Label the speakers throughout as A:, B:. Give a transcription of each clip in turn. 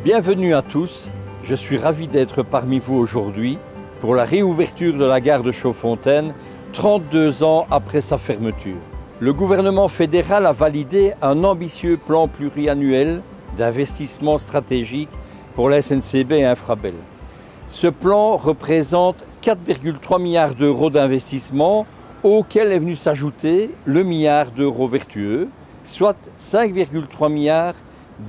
A: Bienvenue à tous, je suis ravi d'être parmi vous aujourd'hui pour la réouverture de la gare de Chaux-Fontaine, 32 ans après sa fermeture. Le gouvernement fédéral a validé un ambitieux plan pluriannuel d'investissement stratégique pour la SNCB et Infrabel. Ce plan représente 4,3 milliards d'euros d'investissement auquel est venu s'ajouter le milliard d'euros vertueux, soit 5,3 milliards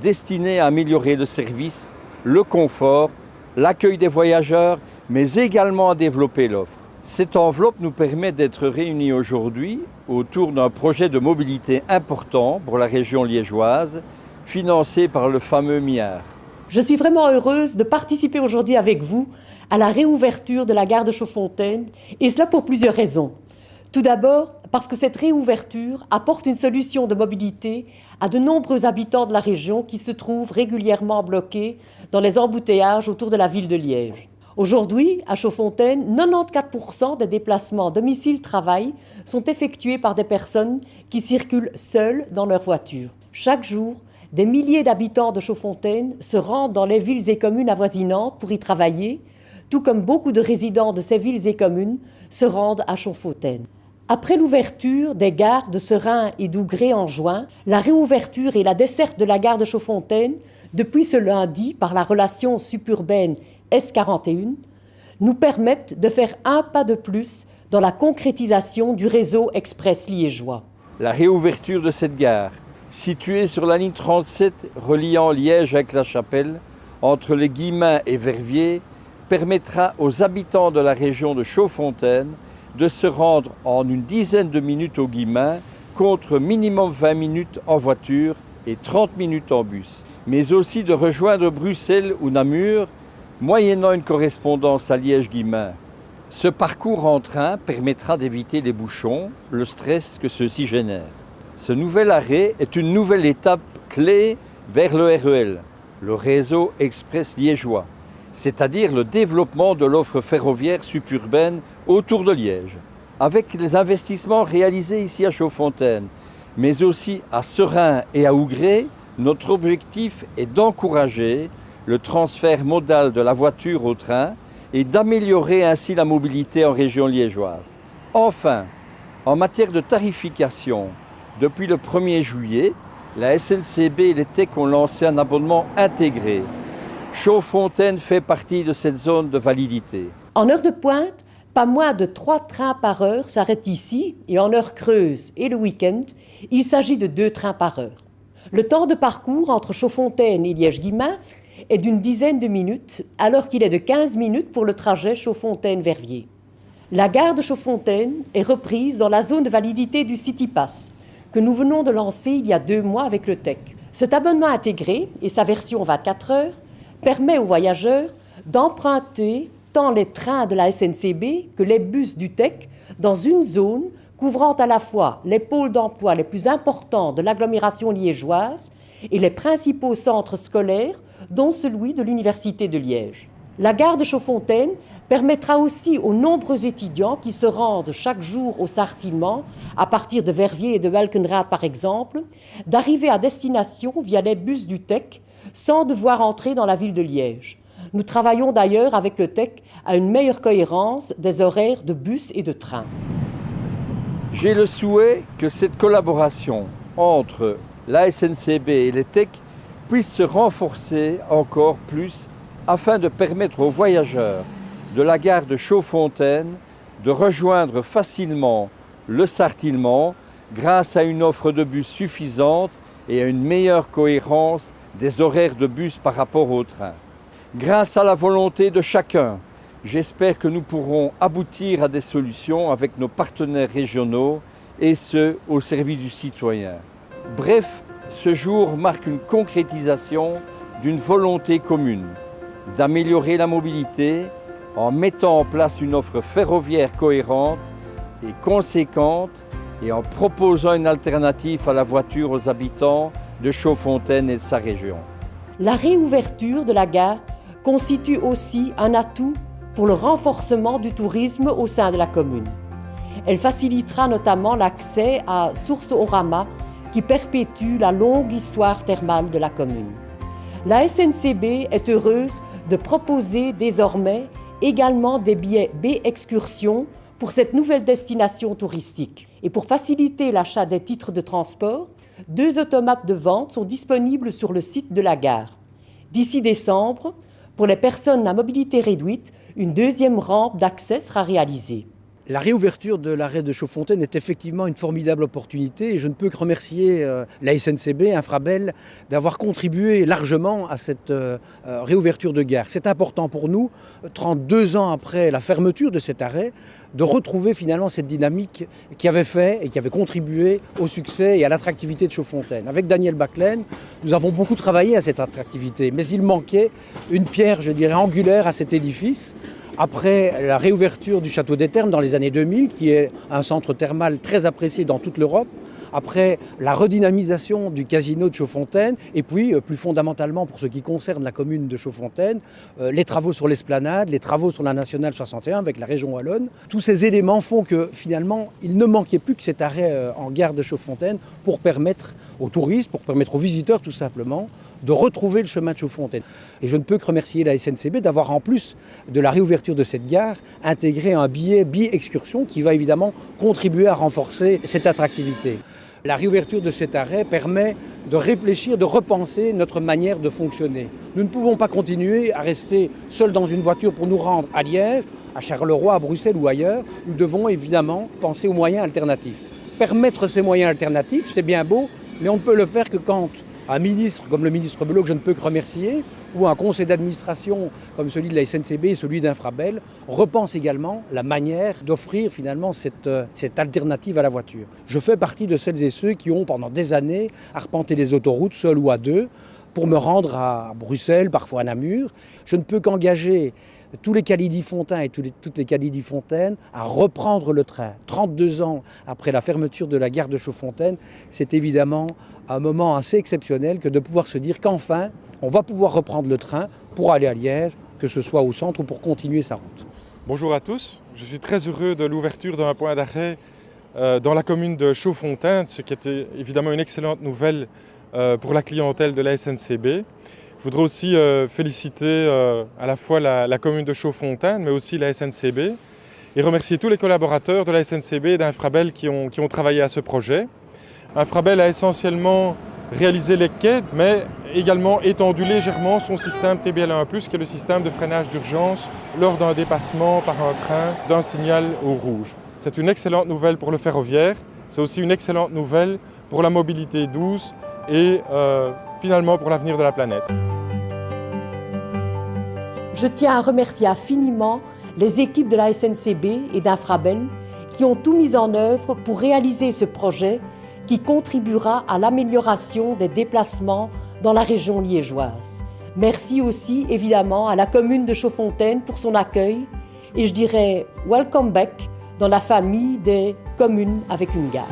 A: destinés à améliorer le service, le confort, l'accueil des voyageurs, mais également à développer l'offre. Cette enveloppe nous permet d'être réunis aujourd'hui autour d'un projet de mobilité important pour la région liégeoise, financé par le fameux milliard.
B: Je suis vraiment heureuse de participer aujourd'hui avec vous à la réouverture de la gare de Chaux-Fontaine, et cela pour plusieurs raisons. Tout d'abord, parce que cette réouverture apporte une solution de mobilité à de nombreux habitants de la région qui se trouvent régulièrement bloqués dans les embouteillages autour de la ville de Liège. Aujourd'hui, à Chaux-Fontaine, 94% des déplacements domicile-travail sont effectués par des personnes qui circulent seules dans leur voiture. Chaque jour, des milliers d'habitants de Chaux-Fontaine se rendent dans les villes et communes avoisinantes pour y travailler, tout comme beaucoup de résidents de ces villes et communes se rendent à Chaux-Fontaine. Après l'ouverture des gares de Serein et d'Ougrée en juin, la réouverture et la desserte de la gare de Chaux-Fontaine, depuis ce lundi par la relation suburbaine S41, nous permettent de faire un pas de plus dans la concrétisation du réseau express liégeois.
A: La réouverture de cette gare, située sur la ligne 37 reliant Liège avec La Chapelle, entre les Guillemins et Verviers, permettra aux habitants de la région de Chaux-Fontaine de se rendre en une dizaine de minutes aux Guillemins contre minimum 20 minutes en voiture et 30 minutes en bus, mais aussi de rejoindre Bruxelles ou Namur, moyennant une correspondance à Liège-Guillemins. Ce parcours en train permettra d'éviter les bouchons, le stress que ceux-ci génèrent. Ce nouvel arrêt est une nouvelle étape clé vers le REL, le réseau express liégeois, c'est-à-dire le développement de l'offre ferroviaire suburbaine autour de Liège. Avec les investissements réalisés ici à Chaux-Fontaine, mais aussi à Serein et à Ougrée, notre objectif est d'encourager le transfert modal de la voiture au train et d'améliorer ainsi la mobilité en région liégeoise. Enfin, en matière de tarification, depuis le 1er juillet, la SNCB et les TEC ont lancé un abonnement intégré. Chaux-Fontaine fait partie de cette zone de validité.
B: En heure de pointe, pas moins de 3 trains par heure s'arrêtent ici, et en heure creuse et le week-end, il s'agit de 2 trains par heure. Le temps de parcours entre Chaux-Fontaine et Liège-Guillemins est d'une dizaine de minutes, alors qu'il est de 15 minutes pour le trajet Chaux-Fontaine-Verviers. La gare de Chaux-Fontaine est reprise dans la zone de validité du CityPass, que nous venons de lancer il y a 2 mois avec le TEC. Cet abonnement intégré et sa version 24 heures permet aux voyageurs d'emprunter tant les trains de la SNCB que les bus du TEC dans une zone couvrant à la fois les pôles d'emploi les plus importants de l'agglomération liégeoise et les principaux centres scolaires, dont celui de l'Université de Liège. La gare de Chaux-Fontaine permettra aussi aux nombreux étudiants qui se rendent chaque jour au Sartillement, à partir de Verviers et de Valkenraad par exemple, d'arriver à destination via les bus du TEC sans devoir entrer dans la ville de Liège. Nous travaillons d'ailleurs avec le TEC à une meilleure cohérence des horaires de bus et de train.
A: J'ai le souhait que cette collaboration entre la SNCB et les TEC puisse se renforcer encore plus afin de permettre aux voyageurs de la gare de Chaux-Fontaine de rejoindre facilement le Sartillement grâce à une offre de bus suffisante et à une meilleure cohérence des horaires de bus par rapport au train. Grâce à la volonté de chacun, j'espère que nous pourrons aboutir à des solutions avec nos partenaires régionaux et ce, au service du citoyen. Bref, ce jour marque une concrétisation d'une volonté commune, d'améliorer la mobilité en mettant en place une offre ferroviaire cohérente et conséquente et en proposant une alternative à la voiture aux habitants de Chaux-Fontaine et de sa région.
B: La réouverture de la gare constitue aussi un atout pour le renforcement du tourisme au sein de la commune. Elle facilitera notamment l'accès à Source Orama qui perpétue la longue histoire thermale de la commune. La SNCB est heureuse de proposer désormais également des billets B-excursion pour cette nouvelle destination touristique. Et pour faciliter l'achat des titres de transport, 2 automates de vente sont disponibles sur le site de la gare. D'ici décembre, pour les personnes à mobilité réduite, une 2e rampe d'accès sera réalisée.
C: La réouverture de l'arrêt de Chaudfontaine est effectivement une formidable opportunité et je ne peux que remercier la SNCB, Infrabel, d'avoir contribué largement à cette réouverture de gare. C'est important pour nous, 32 ans après la fermeture de cet arrêt, de retrouver finalement cette dynamique qui avait fait et qui avait contribué au succès et à l'attractivité de Chaudfontaine. Avec Daniel Baclaine, nous avons beaucoup travaillé à cette attractivité, mais il manquait une pierre, je dirais, angulaire à cet édifice. Après la réouverture du château des Thermes dans les années 2000, qui est un centre thermal très apprécié dans toute l'Europe, après la redynamisation du casino de Chaudfontaine, et puis plus fondamentalement pour ce qui concerne la commune de Chaudfontaine, les travaux sur l'esplanade, les travaux sur la nationale 61 avec la région wallonne, tous ces éléments font que finalement il ne manquait plus que cet arrêt en gare de Chaudfontaine pour permettre aux touristes, pour permettre aux visiteurs tout simplement, de retrouver le chemin de Chaudfontaine. Et je ne peux que remercier la SNCB d'avoir, en plus de la réouverture de cette gare, intégré un billet bi-excursion qui va évidemment contribuer à renforcer cette attractivité. La réouverture de cet arrêt permet de réfléchir, de repenser notre manière de fonctionner. Nous ne pouvons pas continuer à rester seuls dans une voiture pour nous rendre à Liège, à Charleroi, à Bruxelles ou ailleurs. Nous devons évidemment penser aux moyens alternatifs. Permettre ces moyens alternatifs, c'est bien beau, mais on ne peut le faire que quand un ministre comme le ministre Belot, que je ne peux que remercier, ou un conseil d'administration comme celui de la SNCB et celui d'Infrabel, repense également la manière d'offrir finalement cette alternative à la voiture. Je fais partie de celles et ceux qui ont pendant des années arpenté les autoroutes, seuls ou à deux, pour me rendre à Bruxelles, parfois à Namur. Je ne peux qu'engager tous les Calidis-Fontaines et toutes les Calidis-Fontaines à reprendre le train. 32 ans après la fermeture de la gare de Chaudfontaine, c'est évidemment un moment assez exceptionnel que de pouvoir se dire qu'enfin, on va pouvoir reprendre le train pour aller à Liège, que ce soit au centre ou pour continuer sa route.
D: Bonjour à tous, je suis très heureux de l'ouverture d'un point d'arrêt dans la commune de Chaudfontaine, ce qui est évidemment une excellente nouvelle pour la clientèle de la SNCB. Je voudrais aussi féliciter à la fois la commune de Chaudfontaine, mais aussi la SNCB, et remercier tous les collaborateurs de la SNCB et d'Infrabel qui ont travaillé à ce projet. Infrabel a essentiellement réalisé les quais, mais également étendu légèrement son système TBL1+, qui est le système de freinage d'urgence lors d'un dépassement par un train d'un signal au rouge. C'est une excellente nouvelle pour le ferroviaire, c'est aussi une excellente nouvelle pour la mobilité douce et finalement pour l'avenir de la planète.
B: Je tiens à remercier infiniment les équipes de la SNCB et d'Infrabel qui ont tout mis en œuvre pour réaliser ce projet qui contribuera à l'amélioration des déplacements dans la région liégeoise. Merci aussi évidemment à la commune de Chaudfontaine pour son accueil et je dirais « welcome back » dans la famille des communes avec une gare.